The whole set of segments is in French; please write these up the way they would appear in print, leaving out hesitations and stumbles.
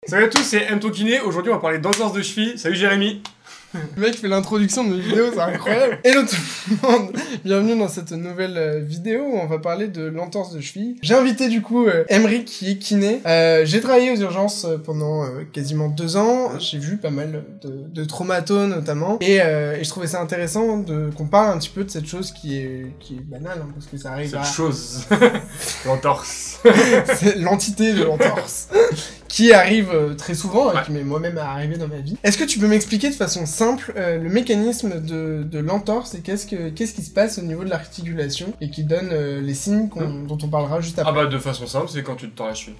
Salut à tous, c'est M ton kiné. Aujourd'hui, on va parler d'entorse de cheville. Salut Jérémy. Le mec fait l'introduction de nos vidéos, c'est incroyable. Hello tout le monde, bienvenue dans cette nouvelle vidéo où on va parler de l'entorse de cheville. J'ai invité du coup Emeric qui est kiné. J'ai travaillé aux urgences pendant quasiment 2 ans. J'ai vu pas mal de traumatos notamment. Et je trouvais ça intéressant qu'on parle un petit peu de cette chose qui est banale, hein, parce que ça arrive L'entorse. C'est l'entité de l'entorse. Qui arrive très souvent, qui m'est moi-même arrivé dans ma vie. Est-ce que tu peux m'expliquer de façon simple le mécanisme de l'entorse et qu'est-ce qui se passe au niveau de l'articulation et qui donne les signes dont on parlera juste après? Ah bah de façon simple, c'est quand tu te tords la cheville.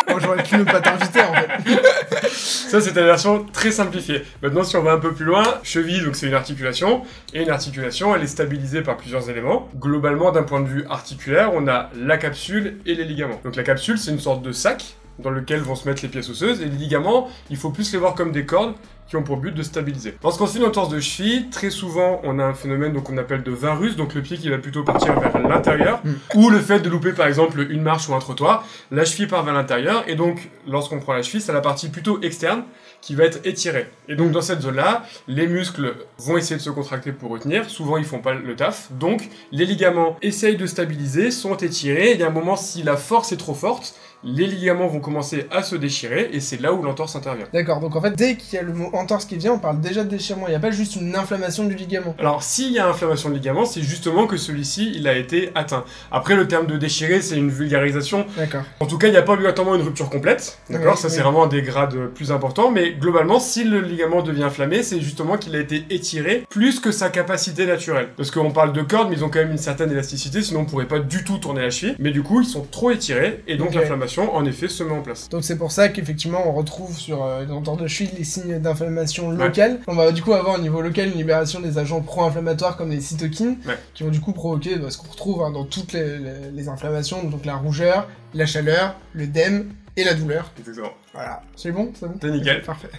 Moi j'aurais pu ne pas t'inviter en fait. Ça c'est la version très simplifiée. Maintenant si on va un peu plus loin, cheville donc c'est une articulation, et une articulation elle est stabilisée par plusieurs éléments. Globalement d'un point de vue articulaire, on a la capsule et les ligaments. Donc la capsule c'est une sorte de sac dans lequel vont se mettre les pièces osseuses, et les ligaments, il faut plus les voir comme des cordes qui ont pour but de stabiliser. Lorsqu'on fait une entorse de cheville, très souvent on a un phénomène qu'on appelle de varus, donc le pied qui va plutôt partir vers l'intérieur, ou le fait de louper par exemple une marche ou un trottoir, la cheville part vers l'intérieur, et donc lorsqu'on prend la cheville, c'est la partie plutôt externe qui va être étirée. Et donc dans cette zone-là, les muscles vont essayer de se contracter pour retenir, souvent ils font pas le taf, donc les ligaments essayent de stabiliser, sont étirés, et il y a un moment si la force est trop forte, les ligaments vont commencer à se déchirer, et c'est là où l'entorse intervient. D'accord, donc en fait, dès qu'il y a le mot entorse qui vient, on parle déjà de déchirement, il n'y a pas juste une inflammation du ligament. Alors, s'il y a inflammation de ligament, c'est justement que celui-ci, il a été atteint. Après, le terme de déchirer, c'est une vulgarisation. D'accord. En tout cas, il n'y a pas obligatoirement une rupture complète, d'accord? Ça, c'est vraiment un des grades plus importants, mais globalement, si le ligament devient inflammé, c'est justement qu'il a été étiré plus que sa capacité naturelle. Parce qu'on parle de cordes, mais ils ont quand même une certaine élasticité, sinon on pourrait pas du tout tourner la cheville. Mais du coup, ils sont trop étirés, et donc l'inflammation en effet se met en place. Donc c'est pour ça qu'effectivement on retrouve sur l'entorse de cheville les signes d'inflammation locale. On va du coup avoir au niveau local une libération des agents pro-inflammatoires comme les cytokines qui vont du coup provoquer ce qu'on retrouve dans toutes les inflammations, donc la rougeur, la chaleur, l'œdème et la douleur. Exactement. Voilà. C'est bon? C'est bon? T'es nickel. Parfait.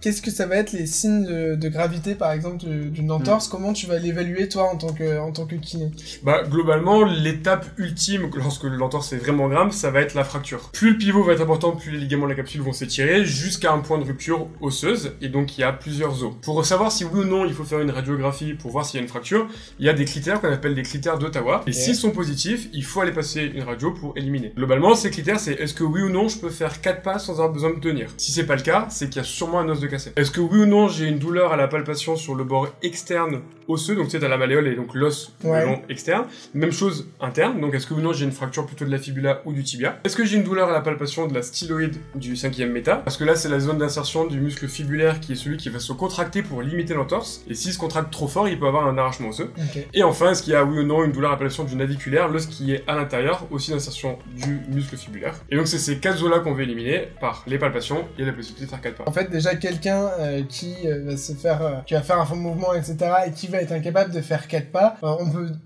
Qu'est-ce que ça va être les signes de gravité par exemple d'une entorse? Comment tu vas l'évaluer toi en tant que kiné? Bah globalement l'étape ultime lorsque l'entorse est vraiment grave, ça va être la fracture. Plus le pivot va être important, plus les ligaments de la capsule vont s'étirer jusqu'à un point de rupture osseuse, et donc il y a plusieurs os. Pour savoir si oui ou non il faut faire une radiographie pour voir s'il y a une fracture, il y a des critères qu'on appelle des critères d'Ottawa, et s'ils sont positifs, il faut aller passer une radio pour éliminer. Globalement ces critères c'est est-ce que oui ou non je peux faire 4 pas sans avoir besoin de tenir. Si c'est pas le cas, c'est qu'il y a sûrement un os de cassé. Est-ce que oui ou non j'ai une douleur à la palpation sur le bord externe osseux, donc tu sais t'as la malléole et donc l'os le long externe. Même chose interne, donc est-ce que oui ou non j'ai une fracture plutôt de la fibula ou du tibia. Est-ce que j'ai une douleur à la palpation de la styloïde du 5e méta, parce que là c'est la zone d'insertion du muscle fibulaire qui est celui qui va se contracter pour limiter l'entorse, et s'il se contracte trop fort il peut avoir un arrachement osseux. Et enfin est-ce qu'il y a oui ou non une douleur à la palpation du naviculaire, l'os qui est à l'intérieur, aussi d'insertion du muscle fibulaire. Et donc c'est ces 4 os là qu'on veut éliminer par les palpations et la possibilité de faire 4 pas. En fait déjà quelqu'un qui va faire un faux mouvement etc et qui va être incapable de faire 4 pas,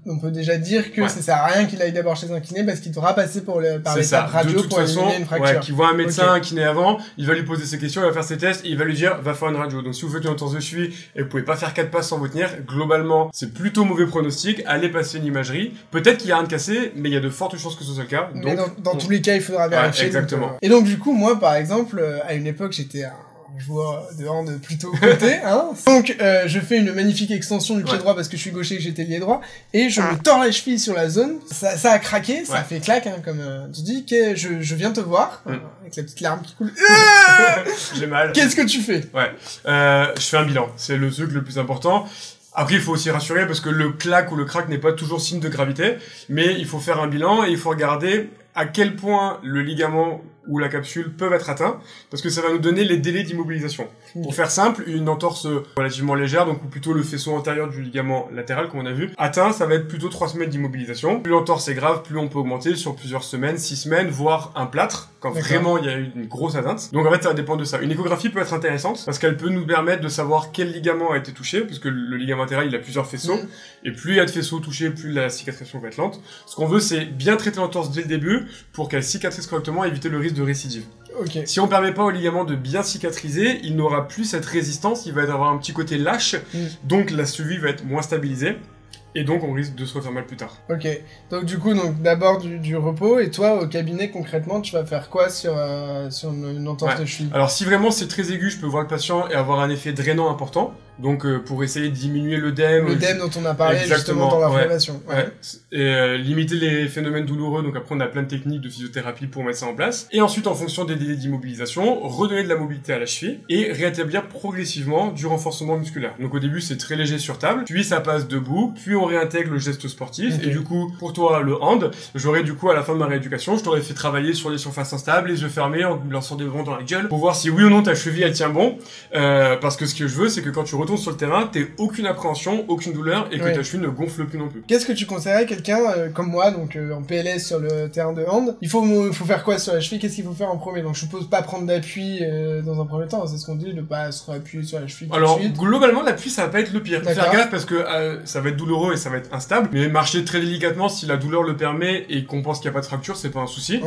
on peut déjà dire que ça sert à rien qu'il aille d'abord chez un kiné parce qu'il devra passer par l'étape radio pour éliminer une fracture. Qui voit un médecin, un kiné avant, il va lui poser ses questions, il va faire ses tests et il va lui dire va faire une radio. Donc si vous faites une entorse de cheville et vous pouvez pas faire 4 pas sans vous tenir, globalement c'est plutôt mauvais pronostic, allez passer une imagerie. Peut-être qu'il y a rien de cassé, mais il y a de fortes chances que ce soit le cas. Donc, mais dans tous les cas il faudra vérifier. Exactement. Et donc du coup moi par exemple à une époque j'étais un joueur de hand plutôt côté, hein. Donc je fais une magnifique extension du pied droit parce que je suis gaucher et que j'étais lié droit, et je me tords la cheville sur la zone, ça a craqué, ça a fait claque, hein, comme tu dis, que je viens te voir, avec la petite larme qui coule. J'ai mal. Qu'est-ce que tu fais? Je fais un bilan, c'est le truc le plus important. Après, il faut aussi rassurer parce que le claque ou le crack n'est pas toujours signe de gravité, mais il faut faire un bilan et il faut regarder à quel point le ligament ou la capsule peuvent être atteints, parce que ça va nous donner les délais d'immobilisation. Pour faire simple, une entorse relativement légère, donc ou plutôt le faisceau antérieur du ligament latéral, comme on a vu, atteint, ça va être plutôt 3 semaines d'immobilisation. Plus l'entorse est grave, plus on peut augmenter sur plusieurs semaines, 6 semaines, voire un plâtre, quand vraiment il y a eu une grosse atteinte. Donc en fait, ça dépend de ça. Une échographie peut être intéressante, parce qu'elle peut nous permettre de savoir quel ligament a été touché, parce que le ligament latéral, il a plusieurs faisceaux, et plus il y a de faisceaux touchés, plus la cicatrisation va être lente. Ce qu'on veut, c'est bien traiter l'entorse dès le début, pour qu'elle cicatrise correctement et éviter le risque de récidive. Si on permet pas au ligament de bien cicatriser, il n'aura plus cette résistance, il va avoir un petit côté lâche, donc la cheville va être moins stabilisée. et donc on risque de se refaire mal plus tard. Ok, donc du coup, d'abord du repos, et toi, au cabinet, concrètement, tu vas faire quoi sur une entorse de cheville? Alors si vraiment c'est très aigu, je peux voir le patient et avoir un effet drainant important, donc pour essayer de diminuer l'œdème. L'œdème dont on a parlé justement dans l'inflammation. Et limiter les phénomènes douloureux, donc après on a plein de techniques de physiothérapie pour mettre ça en place. Et ensuite, en fonction des délais d'immobilisation, redonner de la mobilité à la cheville et rétablir progressivement du renforcement musculaire. Donc au début c'est très léger sur table, puis ça passe debout, puis on réintègre le geste sportif. Et du coup, pour toi le hand, j'aurais du coup à la fin de ma rééducation, je t'aurais fait travailler sur les surfaces instables, les yeux fermés, en me lançant des vents dans la gueule, pour voir si oui ou non ta cheville elle tient bon. Parce que ce que je veux, c'est que quand tu retournes sur le terrain, t'aies aucune appréhension, aucune douleur et que ta cheville ne gonfle plus non plus. Qu'est-ce que tu conseillerais à quelqu'un comme moi, donc en PLS sur le terrain de hand? Il faut faire quoi sur la cheville? Qu'est-ce qu'il faut faire en premier? Donc je suppose pas prendre d'appui dans un premier temps, c'est ce qu'on dit, de pas se appuyer sur la cheville. Alors globalement l'appui ça va pas être le pire. Faire gaffe parce que ça va être douloureux et ça va être instable, mais marcher très délicatement si la douleur le permet et qu'on pense qu'il n'y a pas de fracture, c'est pas un souci.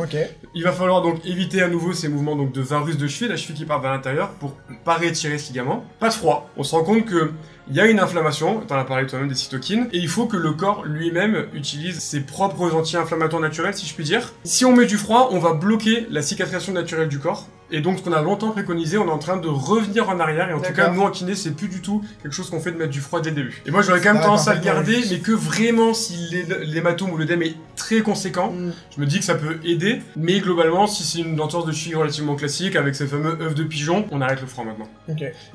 Il va falloir donc éviter à nouveau ces mouvements donc de varus de cheville, la cheville qui part vers l'intérieur pour pas rétirer ce ligament. Pas de froid. On se rend compte que il y a une inflammation, t'en as parlé toi-même des cytokines, et il faut que le corps lui-même utilise ses propres anti-inflammatoires naturels, si je puis dire. Si on met du froid, on va bloquer la cicatrisation naturelle du corps. Et donc, ce qu'on a longtemps préconisé, on est en train de revenir en arrière. Et en tout cas, nous, en kiné, c'est plus du tout quelque chose qu'on fait de mettre du froid dès le début. Et moi, j'aurais quand même tendance à le garder, mais que vraiment, si l'hématome ou l'œdème est très conséquent, je me dis que ça peut aider. Mais globalement, si c'est une entorse de cheville relativement classique, avec ces fameux œufs de pigeon, on arrête le froid maintenant.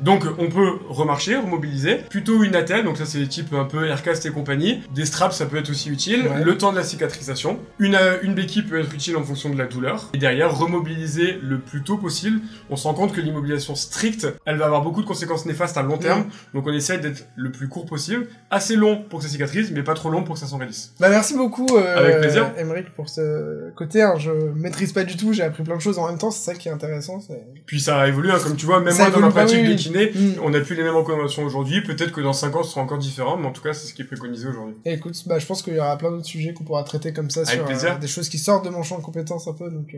Donc, on peut remarcher, remobiliser. Plutôt une attelle, donc ça, c'est les types un peu Aircast et compagnie. Des straps, ça peut être aussi utile. Le temps de la cicatrisation. Une béquille peut être utile en fonction de la douleur. Et derrière, remobiliser le plus tôt possible. On se rend compte que l'immobilisation stricte, elle va avoir beaucoup de conséquences néfastes à long terme. Donc on essaie d'être le plus court possible, assez long pour que ça cicatrise, mais pas trop long pour que ça s'enraidisse. Bah merci beaucoup avec plaisir. Aymeric pour ce côté. Hein, je maîtrise pas du tout, j'ai appris plein de choses en même temps, c'est ça qui est intéressant. Puis ça a évolué, hein, comme tu vois, même moi dans ma pratique de kiné, on n'a plus les mêmes recommandations aujourd'hui. Peut-être que dans 5 ans ce sera encore différent, mais en tout cas c'est ce qui est préconisé aujourd'hui. Et écoute, bah je pense qu'il y aura plein d'autres sujets qu'on pourra traiter comme ça sur des choses qui sortent de mon champ de compétences un peu. Donc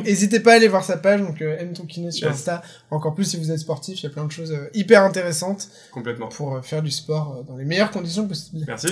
n'hésitez pas à aller voir sa page, donc aime ton kiné sur Insta. Encore plus si vous êtes sportif, il y a plein de choses hyper intéressantes. Complètement. Pour faire du sport dans les meilleures conditions possibles. Merci.